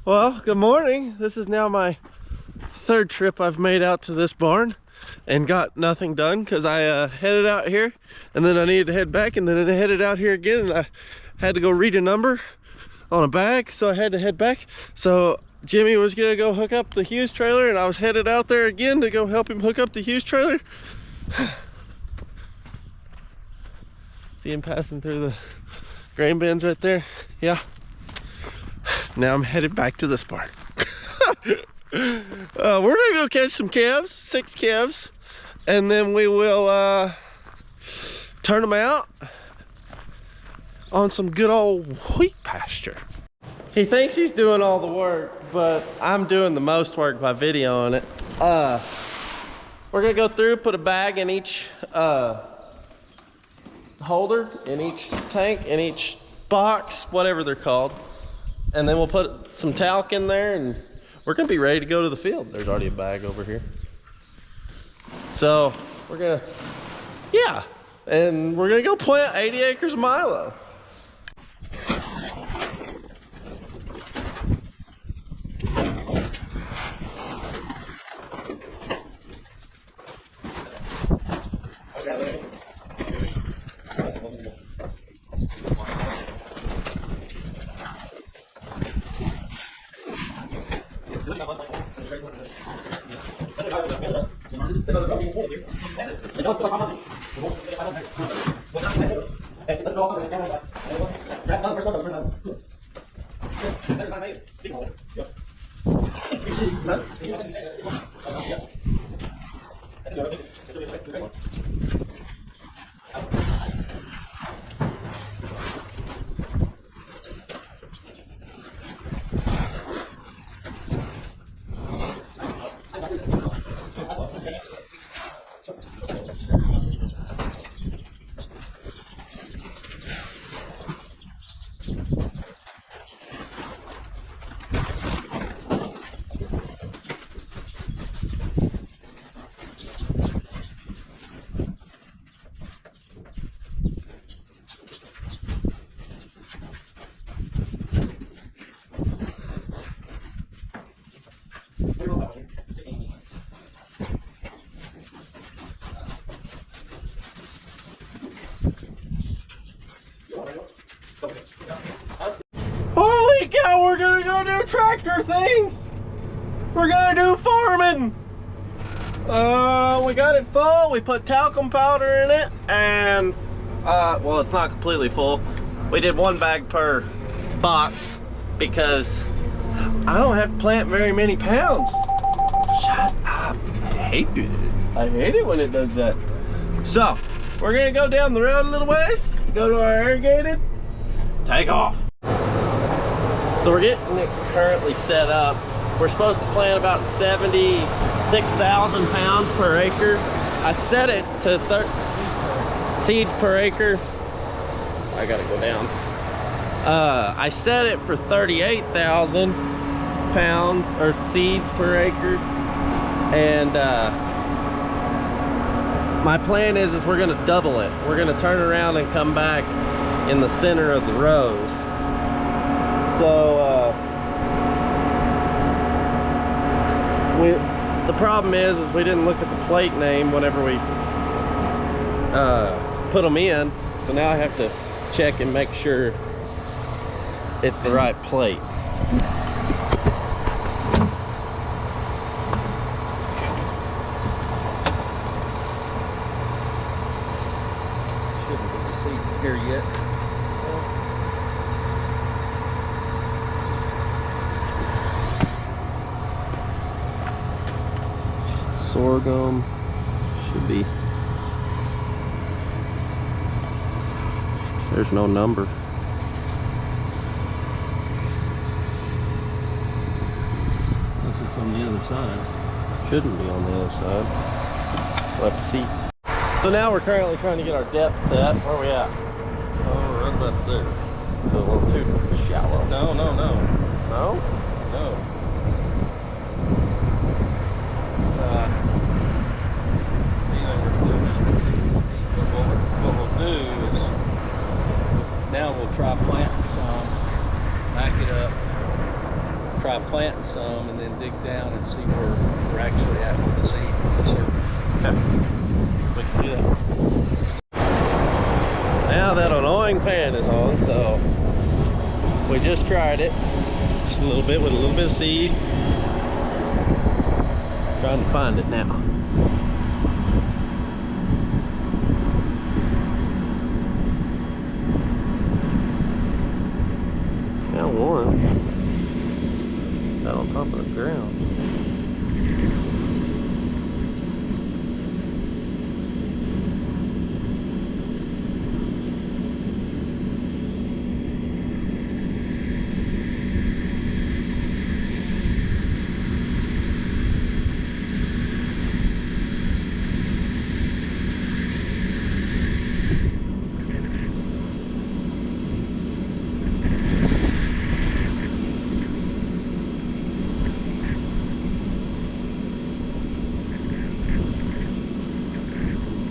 Well, good morning. This is now my third trip I've made out to this barn and got nothing done because I headed out here and then I needed to head back and then I headed out here again and I had to go read a number on a bag, so I had to head back. So Jimmy was gonna go hook up the Hughes trailer and I was headed out there again to go help him hook up the Hughes trailer. See him passing through the grain bins right there? Yeah. Now I'm headed back to this barn. We're gonna go catch some calves, 6 calves, and then we will turn them out on some good old wheat pasture. He thinks he's doing all the work, but I'm doing the most work by videoing it. We're gonna go through, put a bag in each holder, in each tank, in each box, whatever they're called. And then we'll put some talc in there and we're gonna be ready to go to the field. There's already a bag over here. So we're gonna, yeah. And we're gonna go plant 80 acres of milo. Holy cow, we're gonna go do tractor things. We're gonna do farming. We got it full. We put talcum powder in it and well, it's not completely full. We did 1 bag per box because I don't have to plant very many pounds. Shut up. I hate it. I hate it when it does that. So we're gonna go down the road a little ways, go to our irrigated, take off. So we're getting it currently set up. We're supposed to plant about 76,000 pounds per acre. I set it to seeds per acre. I gotta go down. I set it for 38,000 pounds or seeds per acre. And my plan is we're gonna double it. We're gonna turn around and come back in the center of the rows. So the problem is we didn't look at the plate name whenever we put them in. So now I have to check and make sure it's the right plate. Shouldn't be received here yet. Sorghum should be, there's no number. Unless it's on the other side. Shouldn't be on the other side. We'll have to see. So now we're currently trying to get our depth set. Where are we at? Oh, right about there. So a little too shallow. No, no, no. No? No. What we'll do is now we'll try planting some, back it up, try planting some and then dig down and see where we're actually at with the seed from the surface. Okay. We can do that. Now that annoying fan is on, so we just tried it. Just a little bit with a little bit of seed. Trying to find it now. Got one. Got on top of the ground.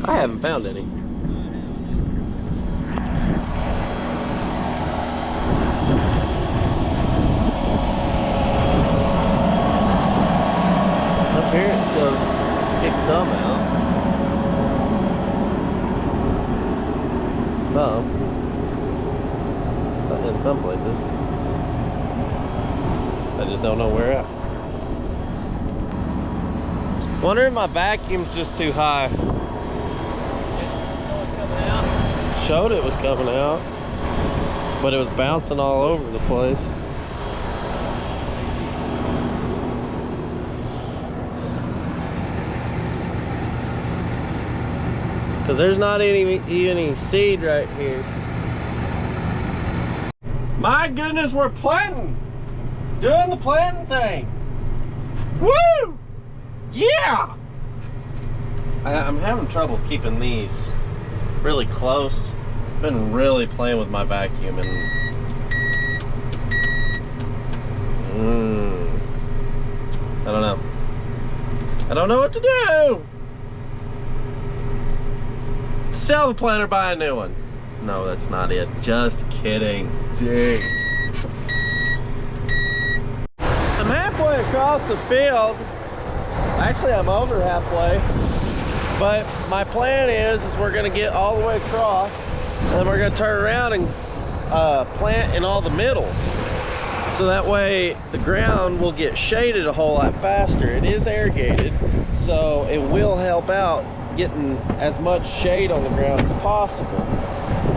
I haven't found any. Up here it shows it's kicked some out. Some. In some places. I just don't know where at. Wonder if my vacuum's just too high. Showed it was coming out, but it was bouncing all over the place. Because there's not any seed right here. My goodness, we're planting! Doing the planting thing! Woo! Yeah! I'm having trouble keeping these really close. Been really playing with my vacuum and I don't know. I don't know what to do. Sell the planter, buy a new one. No, that's not it. Just kidding. Jeez. I'm halfway across the field. Actually, I'm over halfway. But my plan is we're gonna get all the way across. And then we're gonna turn around and plant in all the middles. So that way the ground will get shaded a whole lot faster. It is irrigated, so it will help out getting as much shade on the ground as possible.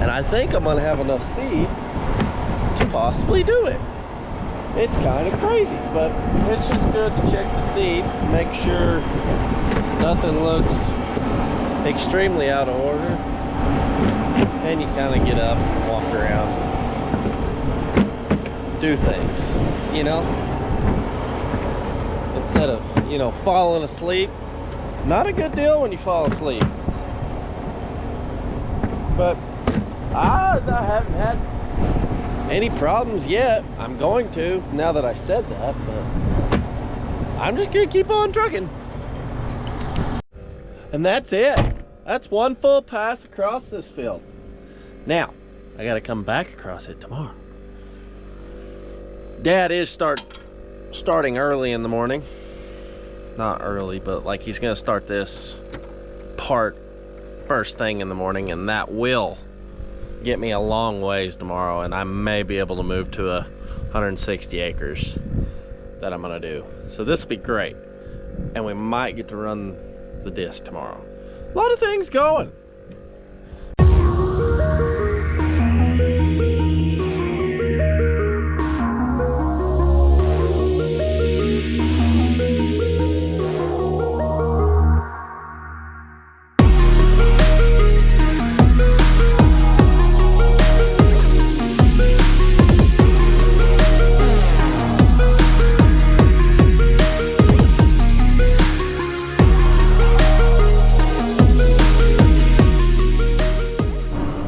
And I think I'm gonna have enough seed to possibly do it. It's kind of crazy, but it's just good to check the seed, make sure nothing looks extremely out of order. And you kind of get up and walk around, do things, you know, instead of, you know, falling asleep. Not a good deal when you fall asleep. But I haven't had any problems yet. I'm going to, now that I said that, but I'm just gonna keep on trucking. And that's it. That's one full pass across this field. Now, I gotta come back across it tomorrow. Dad is starting early in the morning. Not early, but like he's gonna start this part first thing in the morning, and that will get me a long ways tomorrow, and I may be able to move to 160 acres that I'm gonna do. So this will be great. And we might get to run the disc tomorrow. A lot of things going.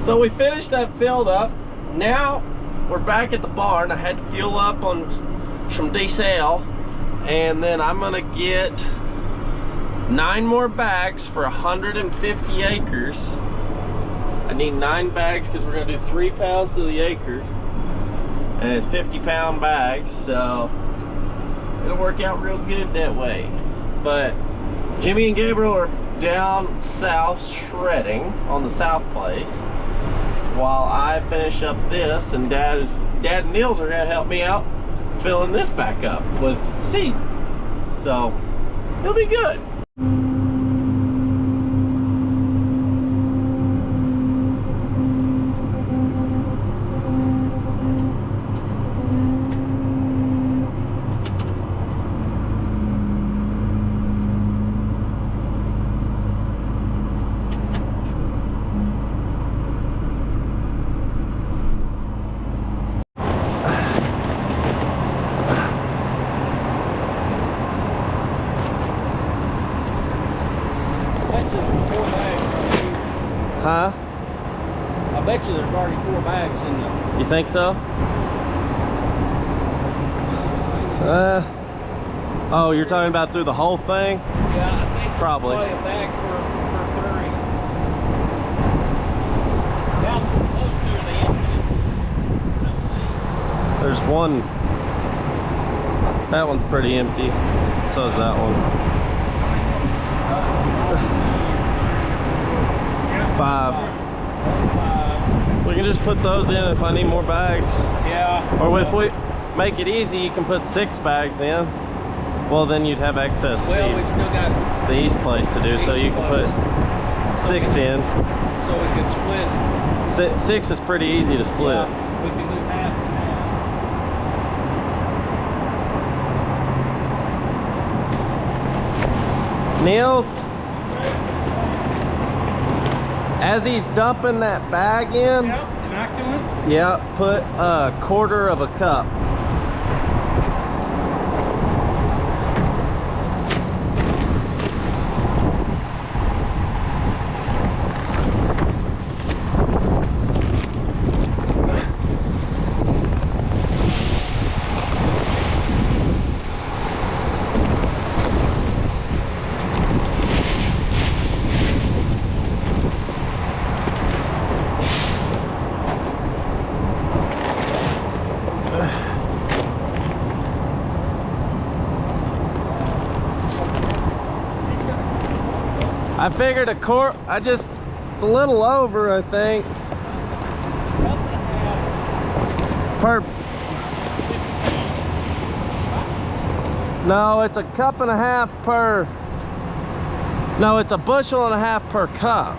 So we finished that field up. Now we're back at the barn. I had to fuel up on some diesel, and then I'm gonna get 9 more bags for 150 acres. I need 9 bags because we're gonna do 3 pounds to the acre. and it's 50-pound bags, so it'll work out real good that way. But Jimmy and Gabriel are down south shredding on the south place while I finish up this, and Dad and Niels are gonna help me out filling this back up with seed. So it'll be good. Huh? I bet you there's already 4 bags in there. You think so? Oh, you're talking about through the whole thing? Yeah, I think probably a bag per 30. Now, those 2 are the empties. Let's see. There's one. That one's pretty empty. So is that one. 5. We can just put those in if I need more bags. Yeah. Or if we make it easy, you can put 6 bags in. Well, then you'd have excess Well, seed. we've still got The east place to do, so you can put 6 in. So we can split. 6 is pretty easy to split. Yeah, we can do half and half. Niels, as he's dumping that bag in, Yep, inoculant. yeah, put a 1/4 of a cup. I figured a quart, it's a little over, I think. Per, no, it's a 1.5 cups per, no, it's a 1.5 bushels per cup.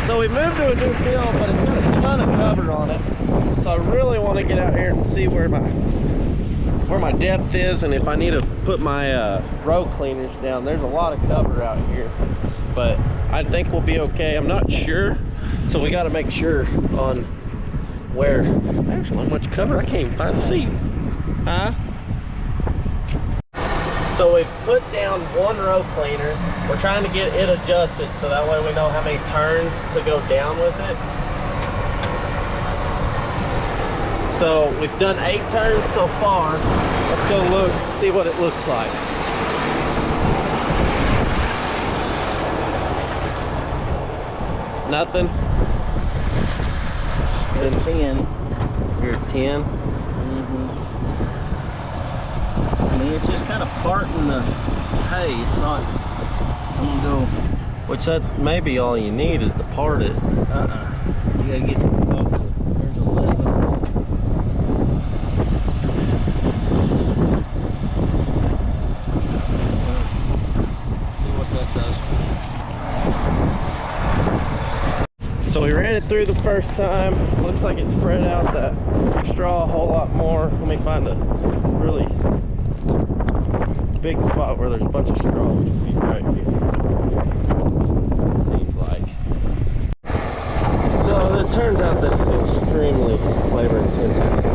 So we moved to a new field, but it's got a ton of cover on it. So I really want to get out here and see where my depth is, and if I need to put my row cleaners down. There's a lot of cover out here, but I think we'll be okay. I'm not sure, so we got to make sure on where. There's not much cover. I can't even find the seat. Huh? So we've put down 1 row cleaner. We're trying to get it adjusted so that way we know how many turns to go down with it. So we've done 8 turns so far. Let's go look, see what it looks like. Nothing? You're at 10. You're at 10? I mean, it's just kind of parting the hay. It's not, I'm gonna go. Which that may be all you need is to part it. You gotta get off. There's 11. See what that does. So we ran it through the first time. Looks like it spread out that straw a whole lot more. Let me find a really big spot where there's a bunch of straw, which would be right here. It seems like. So it turns out this is extremely labor intensive.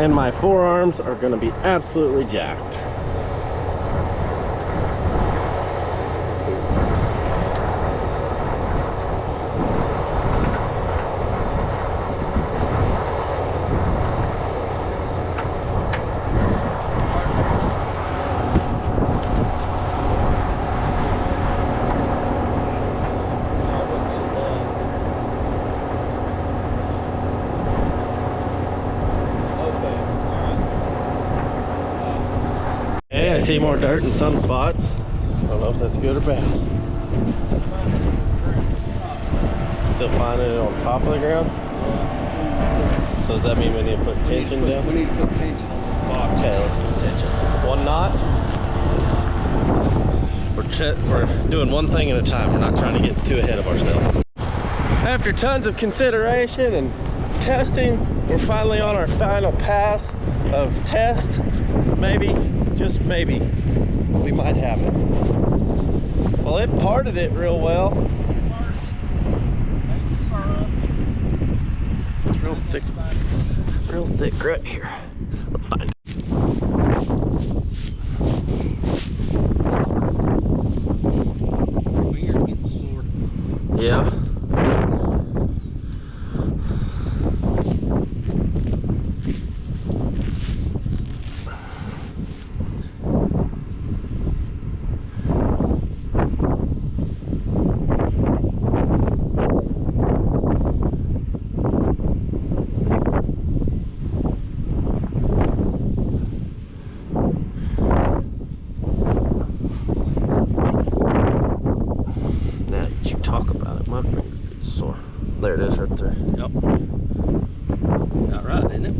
And my forearms are going to be absolutely jacked. I see more dirt in some spots. I don't know if that's good or bad. Still finding it on top of the ground? So does that mean we need to put tension down? We need to put tension on the box. Okay, let's put tension. 1 knot. We're doing one thing at a time. We're not trying to get too ahead of ourselves. After tons of consideration and testing, we're finally on our final pass of test. Maybe, just maybe, we might have it. Well, it parted it real well. It's real thick right here. Let's find it. Fingers getting sore. Yeah. There it is right there. Yep. Not right, isn't it?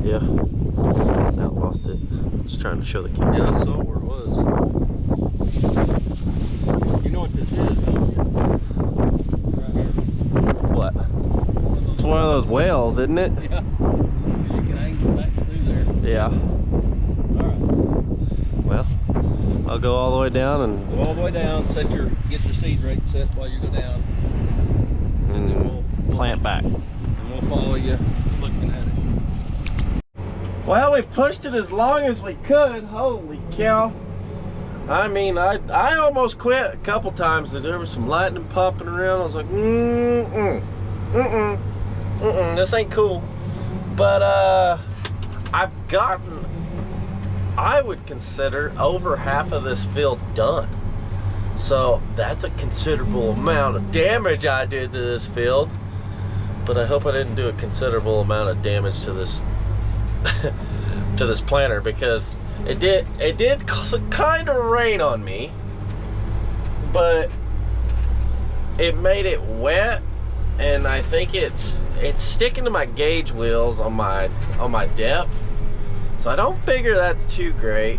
Yeah. Now lost it. Just trying to show the camera. Yeah, I saw where it was. You know what this is, don't you? Right here. What? It's one of those whales, isn't it? Yeah. You can angle back through there. Yeah. Alright. Well, I'll go all the way down and Go all the way down, get your seed rate set while you go down. And then we'll plant back. And we'll follow you looking at it. Well, we pushed it as long as we could. Holy cow. I mean, I almost quit a couple times. There was some lightning popping around. I was like, this ain't cool. But I've gotten, I would consider, over half of this field done. So that's a considerable amount of damage I did to this field. But I hope I didn't do a considerable amount of damage to this to this planter, because it did kind of rain on me, but it made it wet, and I think it's sticking to my gauge wheels on my depth. So I don't figure that's too great.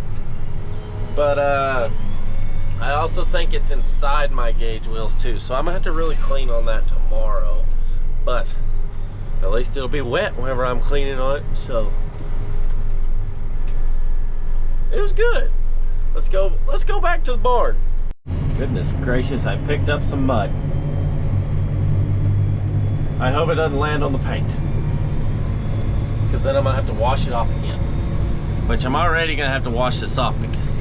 But I also think it's inside my gauge wheels too, so I'm gonna have to really clean on that tomorrow. But at least it'll be wet whenever I'm cleaning on it, so it was good. Let's go back to the barn. Goodness gracious, I picked up some mud. I hope it doesn't land on the paint, because then I'm gonna have to wash it off again. Which I'm already gonna have to wash this off because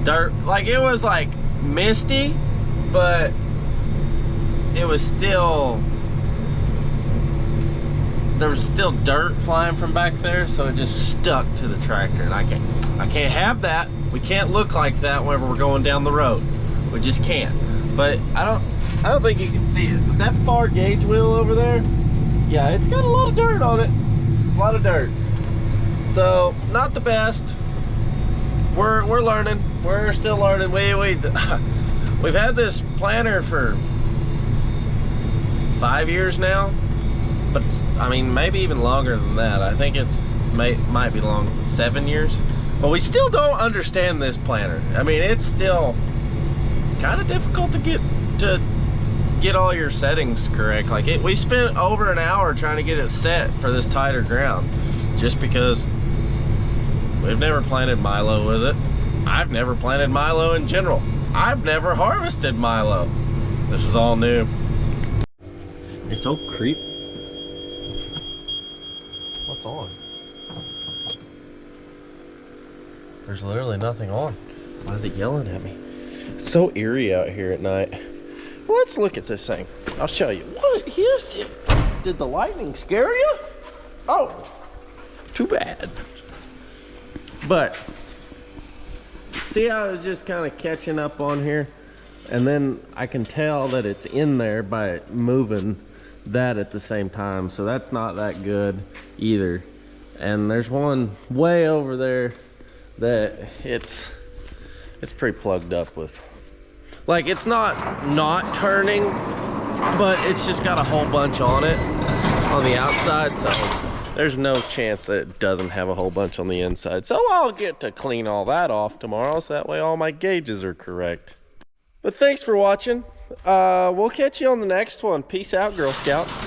dirt, like it was like misty, but it was still, there was still dirt flying from back there, so it just stuck to the tractor, and I can't have that. We can't look like that whenever we're going down the road. We just can't. But I don't think you can see it. But that far gauge wheel over there, yeah, it's got a lot of dirt on it. A lot of dirt. So not the best. We're learning. We're still learning. We've had this planter for 5 years now, but it's, I mean, maybe even longer than that. I think it's might be long, 7 years. But we still don't understand this planter. I mean, it's still kind of difficult to get all your settings correct. Like we spent over an hour trying to get it set for this tighter ground, just because we've never planted milo with it. I've never planted milo in general. I've never harvested milo. This is all new. It's so creep. What's on? There's literally nothing on. Why is it yelling at me? It's so eerie out here at night. Let's look at this thing. I'll show you. What is it? Did the lightning scare you? Oh, too bad. But see how I was just kind of catching up on here? And then I can tell that it's in there by moving that at the same time. So that's not that good either. And there's one way over there that it's pretty plugged up with. Like, it's not turning, but it's just got a whole bunch on it on the outside, so there's no chance that it doesn't have a whole bunch on the inside. So I'll get to clean all that off tomorrow, so that way all my gauges are correct. But thanks for watching. We'll catch you on the next one. Peace out, Girl Scouts.